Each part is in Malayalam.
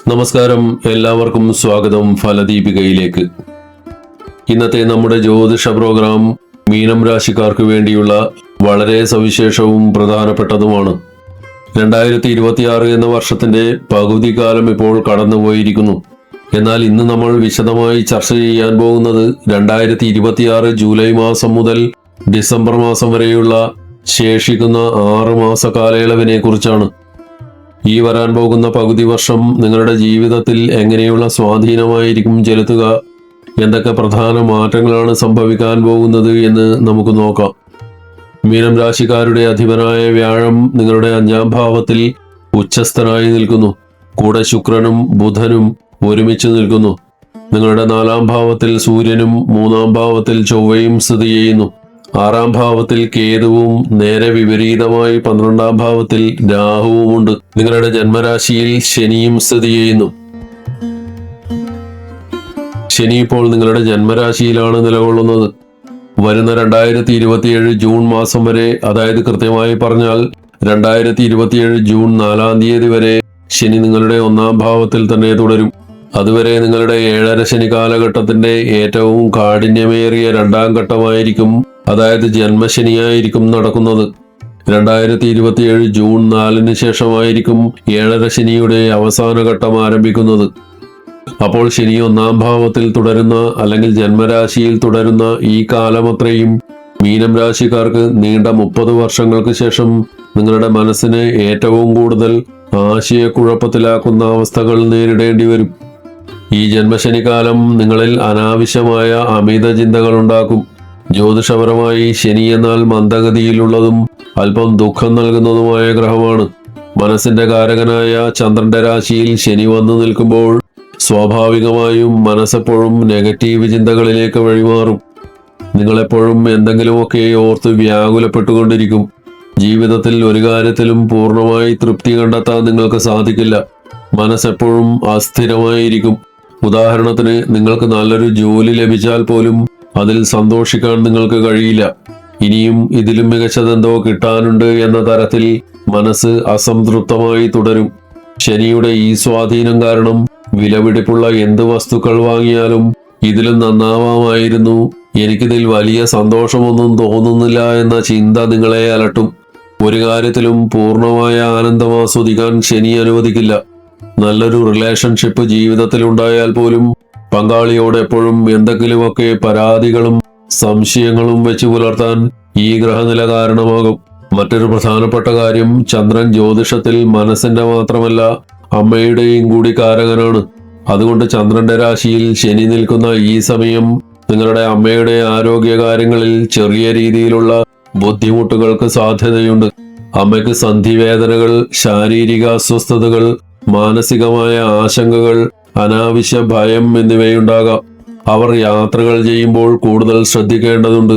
നമസ്കാരം, എല്ലാവർക്കും സ്വാഗതം ഫലദീപികയിലേക്ക്. ഇന്നത്തെ നമ്മുടെ ജ്യോതിഷ പ്രോഗ്രാം മീനം രാശിക്കാർക്ക് വേണ്ടിയുള്ള വളരെ സവിശേഷവും പ്രധാനപ്പെട്ടതുമാണ്. 2026 എന്ന വർഷത്തിന്റെ പകുതി കാലം ഇപ്പോൾ കടന്നുപോയിരിക്കുന്നു. എന്നാൽ ഇന്ന് നമ്മൾ വിശദമായി ചർച്ച ചെയ്യാൻ പോകുന്നത് 2026 ജൂലൈ മാസം മുതൽ ഡിസംബർ മാസം വരെയുള്ള ശേഷിക്കുന്ന 6 മാസ കാലയളവിനെ കുറിച്ചാണ്. ഈ വരാൻ പോകുന്ന പകുതി വർഷം നിങ്ങളുടെ ജീവിതത്തിൽ എങ്ങനെയുള്ള സ്വാധീനമായിരിക്കും ചെലുത്തുക, എന്തൊക്കെ പ്രധാന മാറ്റങ്ങളാണ് സംഭവിക്കാൻ പോകുന്നത് എന്ന് നമുക്ക് നോക്കാം. മീനം രാശിക്കാരുടെ അധിപനായ വ്യാഴം നിങ്ങളുടെ 5ാം ഭാവത്തിൽ ഉച്ചസ്ഥനായി നിൽക്കുന്നു. കൂടെ ശുക്രനും ബുധനും ഒരുമിച്ച് നിൽക്കുന്നു. നിങ്ങളുടെ 4ാം ഭാവത്തിൽ സൂര്യനും 3ാം ഭാവത്തിൽ ചൊവ്വയും സ്ഥിതി ചെയ്യുന്നു. 6ാം ഭാവത്തിൽ കേതുവും നേരെ വിപരീതമായി 12ാം ഭാവത്തിൽ രാഹുവുമുണ്ട്. നിങ്ങളുടെ ജന്മരാശിയിൽ ശനിയും സ്ഥിതി ചെയ്യുന്നു. ശനി ഇപ്പോൾ നിങ്ങളുടെ ജന്മരാശിയിലാണ് നിലകൊള്ളുന്നത്. വരുന്ന 2027 ജൂൺ മാസം വരെ, അതായത് കൃത്യമായി പറഞ്ഞാൽ 2027 ജൂൺ 4-ാം തീയതി വരെ ശനി നിങ്ങളുടെ 1ാം ഭാവത്തിൽ തന്നെ തുടരും. അതുവരെ നിങ്ങളുടെ 7.5 ശനി കാലഘട്ടത്തിന്റെ ഏറ്റവും കാഠിന്യമേറിയ 2ാം ഘട്ടമായിരിക്കും, അതായത് ജന്മശനിയായിരിക്കും നടക്കുന്നത്. 2027 ജൂൺ 4-ന് ശേഷമായിരിക്കും 7.5 ശനിയുടെ അവസാന ഘട്ടം ആരംഭിക്കുന്നത്. അപ്പോൾ ശനി 1ാം ഭാവത്തിൽ തുടരുന്ന അല്ലെങ്കിൽ ജന്മരാശിയിൽ തുടരുന്ന ഈ കാലമത്രയും മീനം രാശിക്കാർക്ക് നീണ്ട 30 വർഷങ്ങൾക്ക് ശേഷം നിങ്ങളുടെ മനസ്സിനെ ഏറ്റവും കൂടുതൽ ആശയക്കുഴപ്പത്തിലാക്കുന്ന അവസ്ഥകൾ നേരിടേണ്ടി വരും. ഈ ജന്മശനിക്കാലം നിങ്ങളിൽ അനാവശ്യമായ അമിത ചിന്തകൾ ഉണ്ടാക്കും. ജ്യോതിഷപരമായി ശനി എന്നാൽ മന്ദഗതിയിലുള്ളതും അല്പം ദുഃഖം നൽകുന്നതുമായ ഗ്രഹമാണ്. മനസ്സിന്റെ കാരകനായ ചന്ദ്രന്റെ രാശിയിൽ ശനി വന്നു നിൽക്കുമ്പോൾ സ്വാഭാവികമായും മനസ്സെപ്പോഴും നെഗറ്റീവ് ചിന്തകളിലേക്ക് വഴിമാറും. നിങ്ങളെപ്പോഴും എന്തെങ്കിലുമൊക്കെ ഓർത്ത് വ്യാകുലപ്പെട്ടുകൊണ്ടിരിക്കും. ജീവിതത്തിൽ ഒരു കാര്യത്തിലും പൂർണ്ണമായി തൃപ്തി കണ്ടെത്താൻ നിങ്ങൾക്ക് സാധിക്കില്ല. മനസ്സെപ്പോഴും അസ്ഥിരമായിരിക്കും. ഉദാഹരണത്തിന്, നിങ്ങൾക്ക് നല്ലൊരു ജോലി ലഭിച്ചാൽ പോലും അതിൽ സന്തോഷിക്കാൻ നിങ്ങൾക്ക് കഴിയില്ല. ഇനിയും ഇതിലും മികച്ചതെന്തോ കിട്ടാനുണ്ട് എന്ന തരത്തിൽ മനസ്സ് അസംതൃപ്തമായി തുടരും. ശനിയുടെ ഈ സ്വാധീനം കാരണം വിലപിടിപ്പുള്ള എന്ത് വസ്തുക്കൾ വാങ്ങിയാലും ഇതിലും നന്നാവാമായിരുന്നു, എനിക്കിതിൽ വലിയ സന്തോഷമൊന്നും തോന്നുന്നില്ല എന്ന ചിന്ത നിങ്ങളെ അലട്ടും. ഒരു കാര്യത്തിലും പൂർണ്ണമായ ആനന്ദം ആസ്വദിക്കാൻ ശനി അനുവദിക്കില്ല. നല്ലൊരു റിലേഷൻഷിപ്പ് ജീവിതത്തിൽ ഉണ്ടായാൽ പോലും പങ്കാളിയോട് എപ്പോഴും എന്തെങ്കിലുമൊക്കെ പരാതികളും സംശയങ്ങളും വെച്ച് പുലർത്താൻ ഈ ഗ്രഹനില കാരണമാകും. മറ്റൊരു പ്രധാനപ്പെട്ട കാര്യം, ചന്ദ്രൻ ജ്യോതിഷത്തിൽ മനസ്സിന്റെ മാത്രമല്ല അമ്മയുടെയും കൂടി കാരകനാണ്. അതുകൊണ്ട് ചന്ദ്രന്റെ രാശിയിൽ ശനി നിൽക്കുന്ന ഈ സമയം നിങ്ങളുടെ അമ്മയുടെ ആരോഗ്യകാര്യങ്ങളിൽ ചെറിയ രീതിയിലുള്ള ബുദ്ധിമുട്ടുകൾക്ക് സാധ്യതയുണ്ട്. അമ്മയ്ക്ക് സന്ധിവേദനകൾ, ശാരീരിക അസ്വസ്ഥതകൾ, മാനസികമായ ആശങ്കകൾ, അനാവശ്യ ഭയം എന്നിവയുണ്ടാകാം. അവർ യാത്രകൾ ചെയ്യുമ്പോൾ കൂടുതൽ ശ്രദ്ധിക്കേണ്ടതുണ്ട്.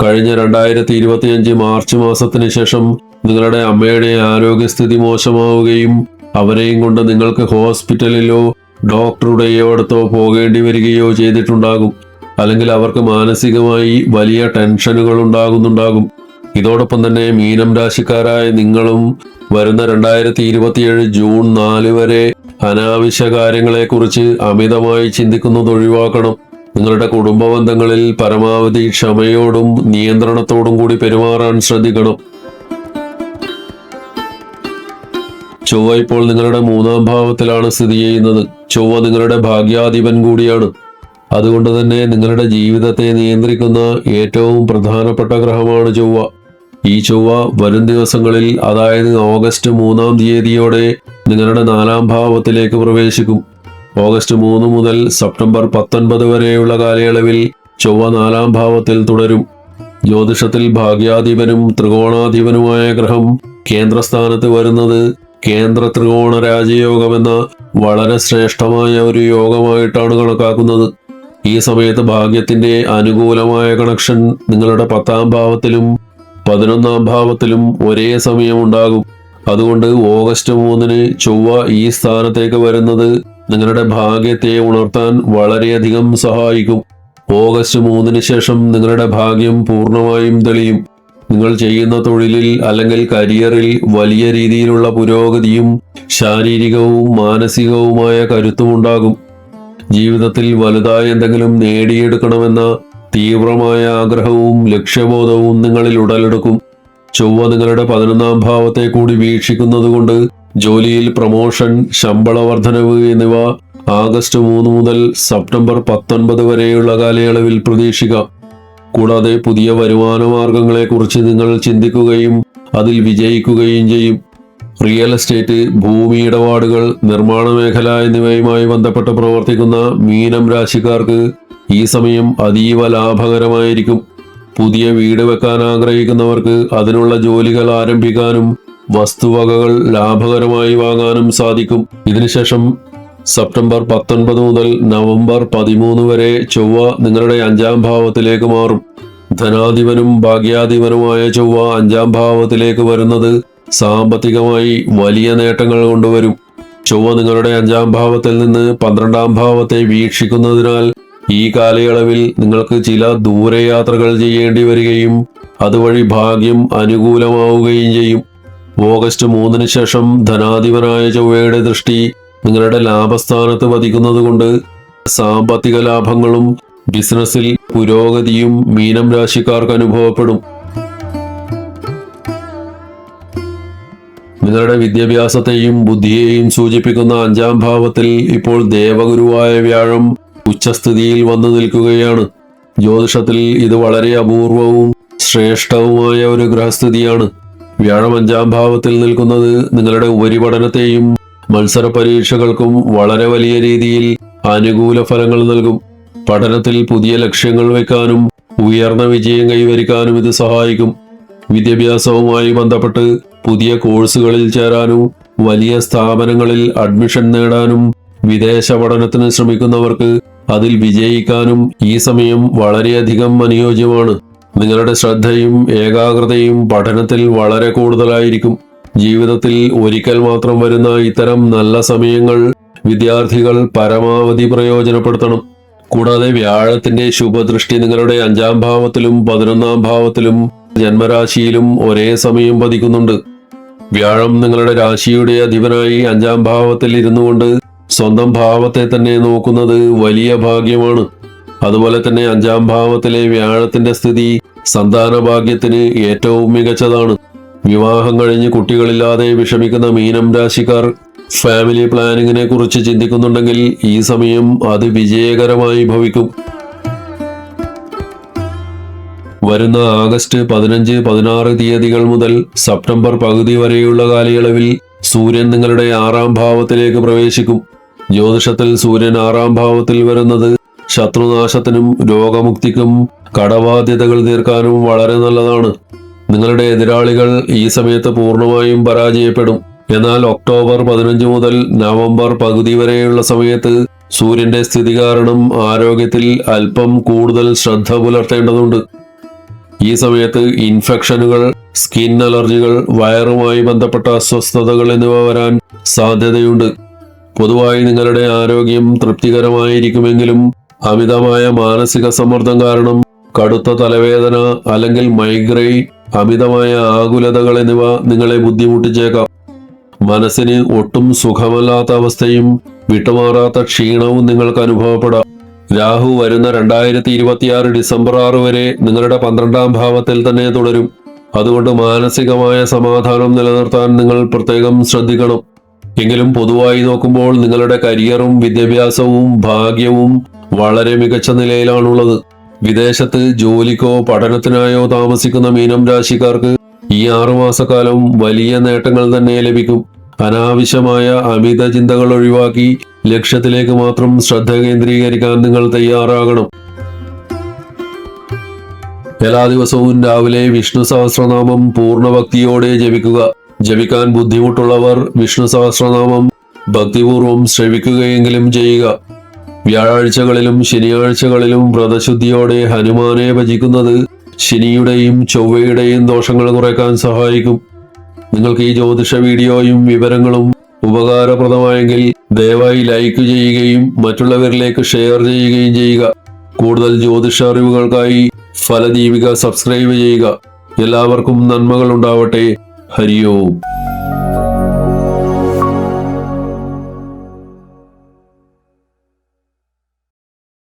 കഴിഞ്ഞ 2025 മാർച്ച് മാസത്തിന് ശേഷം നിങ്ങളുടെ അമ്മയുടെ ആരോഗ്യസ്ഥിതി മോശമാവുകയും അവരെയും കൊണ്ട് നിങ്ങൾക്ക് ഹോസ്പിറ്റലിലോ ഡോക്ടറുടെയോ അടുത്തോ പോകേണ്ടി വരികയോ ചെയ്തിട്ടുണ്ടാകും. അല്ലെങ്കിൽ അവർക്ക് മാനസികമായി വലിയ ടെൻഷനുകൾ ഉണ്ടാകുന്നുണ്ടാകും. ഇതോടൊപ്പം തന്നെ മീനം രാശിക്കാരായ നിങ്ങളും വരുന്ന 2027 ജൂൺ 4 വരെ അനാവശ്യ കാര്യങ്ങളെക്കുറിച്ച് അമിതമായി ചിന്തിക്കുന്നത് ഒഴിവാക്കണം. നിങ്ങളുടെ കുടുംബ ബന്ധങ്ങളിൽ പരമാവധി ക്ഷമയോടും നിയന്ത്രണത്തോടും കൂടി പെരുമാറാൻ ശ്രദ്ധിക്കണം. ചൊവ്വ ഇപ്പോൾ നിങ്ങളുടെ 3ാം ഭാവത്തിലാണ് സ്ഥിതി ചെയ്യുന്നത്. ചൊവ്വ നിങ്ങളുടെ ഭാഗ്യാധിപൻ കൂടിയാണ്. അതുകൊണ്ട് തന്നെ നിങ്ങളുടെ ജീവിതത്തെ നിയന്ത്രിക്കുന്ന ഏറ്റവും പ്രധാനപ്പെട്ട ഗ്രഹമാണ് ചൊവ്വ. ഈ ചൊവ്വ വരും ദിവസങ്ങളിൽ, അതായത് ഓഗസ്റ്റ് 3-ാം തീയതിയോടെ നിങ്ങളുടെ 4ാം ഭാവത്തിലേക്ക് പ്രവേശിക്കും. ഓഗസ്റ്റ് 3 മുതൽ സെപ്റ്റംബർ 19 വരെയുള്ള കാലയളവിൽ ചൊവ്വ 4ാം ഭാവത്തിൽ തുടരും. ജ്യോതിഷത്തിൽ ഭാഗ്യാധിപനും ത്രികോണാധിപനുമായ ഗ്രഹം കേന്ദ്രസ്ഥാനത്ത് വരുന്നത് കേന്ദ്ര ത്രികോണ രാജയോഗമെന്ന വളരെ ശ്രേഷ്ഠമായ ഒരു യോഗമായിട്ടാണ് കണക്കാക്കുന്നത്. ഈ സമയത്ത് ഭാഗ്യത്തിന്റെ അനുകൂലമായ കണക്ഷൻ നിങ്ങളുടെ 10ാം ഭാവത്തിലും 11ാം ഭാവത്തിലും ഒരേ സമയം ഉണ്ടാകും. അതുകൊണ്ട് ഓഗസ്റ്റ് 3-ന് ചൊവ്വ ഈ സ്ഥാനത്തേക്ക് വരുന്നത് നിങ്ങളുടെ ഭാഗ്യത്തെ ഉണർത്താൻ വളരെയധികം സഹായിക്കും. ഓഗസ്റ്റ് 3-ന് ശേഷം നിങ്ങളുടെ ഭാഗ്യം പൂർണ്ണമായും തെളിയും. നിങ്ങൾ ചെയ്യുന്ന തൊഴിലിൽ അല്ലെങ്കിൽ കരിയറിൽ വലിയ രീതിയിലുള്ള പുരോഗതിയും ശാരീരികവും മാനസികവുമായ കരുത്തുമുണ്ടാകും. ജീവിതത്തിൽ വലുതായി എന്തെങ്കിലും നേടിയെടുക്കണമെന്ന തീവ്രമായ ആഗ്രഹവും ലക്ഷ്യബോധവും നിങ്ങളിൽ ഉടലെടുക്കും. ചൊവ്വ നിങ്ങളുടെ 11ാം ഭാവത്തെ കൂടി വീക്ഷിക്കുന്നതുകൊണ്ട് ജോലിയിൽ പ്രമോഷൻ, ശമ്പള വർധനവ് എന്നിവ ആഗസ്റ്റ് 3 മുതൽ സെപ്റ്റംബർ 19 വരെയുള്ള കാലയളവിൽ പ്രതീക്ഷിക്കാം. കൂടാതെ പുതിയ വരുമാന മാർഗങ്ങളെക്കുറിച്ച് നിങ്ങൾ ചിന്തിക്കുകയും അതിൽ വിജയിക്കുകയും ചെയ്യും. റിയൽ എസ്റ്റേറ്റ്, ഭൂമി ഇടപാടുകൾ, നിർമ്മാണ മേഖല എന്നിവയുമായി ബന്ധപ്പെട്ട് പ്രവർത്തിക്കുന്ന മീനം രാശിക്കാർക്ക് ഈ സമയം അതീവ ലാഭകരമായിരിക്കും. പുതിയ വീട് വെക്കാൻ ആഗ്രഹിക്കുന്നവർക്ക് അതിനുള്ള ജോലികൾ ആരംഭിക്കാനും വസ്തുവകകൾ ലാഭകരമായി വാങ്ങാനും സാധിക്കും. ഇതിനുശേഷം സെപ്റ്റംബർ 19 മുതൽ നവംബർ 13 വരെ ചൊവ്വ നിങ്ങളുടെ 5ാം ഭാവത്തിലേക്ക് മാറും. ധനാധിപനും ഭാഗ്യാധിപനുമായ ചൊവ്വ 5ാം ഭാവത്തിലേക്ക് വരുന്നത് സാമ്പത്തികമായി വലിയ നേട്ടങ്ങൾ കൊണ്ടുവരും. ചൊവ്വ നിങ്ങളുടെ 5ാം ഭാവത്തിൽ നിന്ന് 12ാം ഭാവത്തെ വീക്ഷിക്കുന്നതിനാൽ ഈ കാലയളവിൽ നിങ്ങൾക്ക് ചില ദൂരയാത്രകൾ ചെയ്യേണ്ടി വരികയും അതുവഴി ഭാഗ്യം അനുകൂലമാവുകയും ചെയ്യും. ഓഗസ്റ്റ് 3 ശേഷം ധനാധിപനായ ചൊവ്വയുടെ ദൃഷ്ടി നിങ്ങളുടെ ലാഭസ്ഥാനത്ത് പതിക്കുന്നതുകൊണ്ട് സാമ്പത്തിക ലാഭങ്ങളും ബിസിനസ്സിൽ പുരോഗതിയും മീനം രാശിക്കാർക്ക് അനുഭവപ്പെടും. നിങ്ങളുടെ വിദ്യാഭ്യാസത്തെയും ബുദ്ധിയെയും സൂചിപ്പിക്കുന്ന 5ാം ഭാവത്തിൽ ഇപ്പോൾ ദേവഗുരുവായ വ്യാഴം ഉച്ചസ്ഥിതിയിൽ വന്നു നിൽക്കുകയാണ്. ജ്യോതിഷത്തിൽ ഇത് വളരെ അപൂർവവും ശ്രേഷ്ഠവുമായ ഒരു ഗ്രഹസ്ഥിതിയാണ്. വ്യാഴം 5ാം ഭാവത്തിൽ നിൽക്കുന്നത് നിങ്ങളുടെ ഉപരിപഠനത്തെയും മത്സര പരീക്ഷകൾക്കും വളരെ വലിയ രീതിയിൽ അനുകൂല ഫലങ്ങൾ നൽകും. പഠനത്തിൽ പുതിയ ലക്ഷ്യങ്ങൾ വയ്ക്കാനും ഉയർന്ന വിജയം കൈവരിക്കാനും ഇത് സഹായിക്കും. വിദ്യാഭ്യാസവുമായി ബന്ധപ്പെട്ട് പുതിയ കോഴ്സുകളിൽ ചേരാനും വലിയ സ്ഥാപനങ്ങളിൽ അഡ്മിഷൻ നേടാനും വിദേശ പഠനത്തിന് ശ്രമിക്കുന്നവർക്ക് അതിൽ വിജയിക്കാനും ഈ സമയം വളരെയധികം അനുയോജ്യമാണ്. നിങ്ങളുടെ ശ്രദ്ധയും ഏകാഗ്രതയും പഠനത്തിൽ വളരെ കൂടുതലായിരിക്കും. ജീവിതത്തിൽ ഒരിക്കൽ മാത്രം വരുന്ന ഇത്തരം നല്ല സമയങ്ങൾ വിദ്യാർത്ഥികൾ പരമാവധി പ്രയോജനപ്പെടുത്തണം. കൂടാതെ വ്യാഴത്തിന്റെ ശുഭദൃഷ്ടി നിങ്ങളുടെ 5ാം ഭാവത്തിലും 11ാം ഭാവത്തിലും ജന്മരാശിയിലും ഒരേ സമയം പതിക്കുന്നുണ്ട്. വ്യാഴം നിങ്ങളുടെ രാശിയുടെ അധിപനായി 5ാം ഭാവത്തിൽ ഇരുന്നുകൊണ്ട് സ്വന്തം ഭാവത്തെ തന്നെ നോക്കുന്നത് വലിയ ഭാഗ്യമാണ്. അതുപോലെ തന്നെ 5ാം ഭാവത്തിലെ വ്യാഴത്തിന്റെ സ്ഥിതി സന്താന ഭാഗ്യത്തിന് ഏറ്റവും മികച്ചതാണ്. വിവാഹം കഴിഞ്ഞ് കുട്ടികളില്ലാതെ വിഷമിക്കുന്ന മീനം രാശിക്കാർ ഫാമിലി പ്ലാനിങ്ങിനെ കുറിച്ച് ചിന്തിക്കുന്നുണ്ടെങ്കിൽ ഈ സമയം അത് വിജയകരമായി ഭവിക്കും. വരുന്ന ആഗസ്റ്റ് 15, 16 തീയതികൾ മുതൽ സെപ്റ്റംബർ പകുതി വരെയുള്ള കാലയളവിൽ സൂര്യൻ നിങ്ങളുടെ 6ാം ഭാവത്തിലേക്ക് പ്രവേശിക്കും. ജ്യോതിഷത്തിൽ സൂര്യൻ 6ാം ഭാവത്തിൽ വരുന്നത് ശത്രുനാശത്തിനും രോഗമുക്തിക്കും കടബാധ്യതകൾ തീർക്കാനും വളരെ നല്ലതാണ്. നിങ്ങളുടെ എതിരാളികൾ ഈ സമയത്ത് പൂർണ്ണമായും പരാജയപ്പെടും. എന്നാൽ ഒക്ടോബർ 15 മുതൽ നവംബർ പകുതി വരെയുള്ള സമയത്ത് സൂര്യന്റെ സ്ഥിതി കാരണം ആരോഗ്യത്തിൽ അല്പം കൂടുതൽ ശ്രദ്ധ പുലർത്തേണ്ടതുണ്ട്. ഈ സമയത്ത് ഇൻഫെക്ഷനുകൾ, സ്കിൻ അലർജികൾ, വയറുമായി ബന്ധപ്പെട്ട അസ്വസ്ഥതകൾ എന്നിവ വരാൻ സാധ്യതയുണ്ട്. പൊതുവായി നിങ്ങളുടെ ആരോഗ്യം തൃപ്തികരമായിരിക്കുമെങ്കിലും അമിതമായ മാനസിക സമ്മർദ്ദം കാരണം കടുത്ത തലവേദന അല്ലെങ്കിൽ മൈഗ്രെയിൻ, അമിതമായ ആകുലതകൾ എന്നിവ നിങ്ങളെ ബുദ്ധിമുട്ടിച്ചേക്കാം. മനസ്സിന് ഒട്ടും സുഖമല്ലാത്ത അവസ്ഥയും വിട്ടുമാറാത്ത ക്ഷീണവും നിങ്ങൾക്ക് അനുഭവപ്പെടാം. രാഹു വരുന്ന 2026 ഡിസംബർ 6 വരെ നിങ്ങളുടെ 12ാം ഭാവത്തിൽ തന്നെ തുടരും. അതുകൊണ്ട് മാനസികമായ സമാധാനം നിലനിർത്താൻ നിങ്ങൾ പ്രത്യേകം ശ്രദ്ധിക്കണം. എങ്കിലും പൊതുവായി നോക്കുമ്പോൾ നിങ്ങളുടെ കരിയറും വിദ്യാഭ്യാസവും ഭാഗ്യവും വളരെ മികച്ച നിലയിലാണുള്ളത്. വിദേശത്ത് ജോലിക്കോ പഠനത്തിനായോ താമസിക്കുന്ന മീനം രാശിക്കാർക്ക് ഈ 6 മാസക്കാലം വലിയ നേട്ടങ്ങൾ തന്നെ ലഭിക്കും. അനാവശ്യമായ അമിത ചിന്തകൾ ഒഴിവാക്കി ലക്ഷ്യത്തിലേക്ക് മാത്രം ശ്രദ്ധ കേന്ദ്രീകരിക്കാൻ നിങ്ങൾ തയ്യാറാകണം. എല്ലാ ദിവസവും രാവിലെ വിഷ്ണു സഹസ്രനാമം പൂർണ്ണ ഭക്തിയോടെ ജപിക്കുക. ജപിക്കാൻ ബുദ്ധിമുട്ടുള്ളവർ വിഷ്ണു സഹസ്രനാമം ഭക്തിപൂർവം ശ്രവിക്കുകയെങ്കിലും ചെയ്യുക. വ്യാഴാഴ്ചകളിലും ശനിയാഴ്ചകളിലും വ്രതശുദ്ധിയോടെ ഹനുമാനെ ഭജിക്കുന്നത് ശനിയുടെയും ചൊവ്വയുടെയും ദോഷങ്ങൾ കുറയ്ക്കാൻ സഹായിക്കും. നിങ്ങൾക്ക് ഈ ജ്യോതിഷ വീഡിയോയും വിവരങ്ങളും ഉപകാരപ്രദമായെങ്കിൽ ദയവായി ലൈക്ക് ചെയ്യുകയും മറ്റുള്ളവരിലേക്ക് ഷെയർ ചെയ്യുകയും ചെയ്യുക. കൂടുതൽ ജ്യോതിഷ അറിവുകൾക്കായി ഫലദീപിക സബ്സ്ക്രൈബ് ചെയ്യുക. എല്ലാവർക്കും നന്മകൾ ഉണ്ടാവട്ടെ. ഹരി ഓം.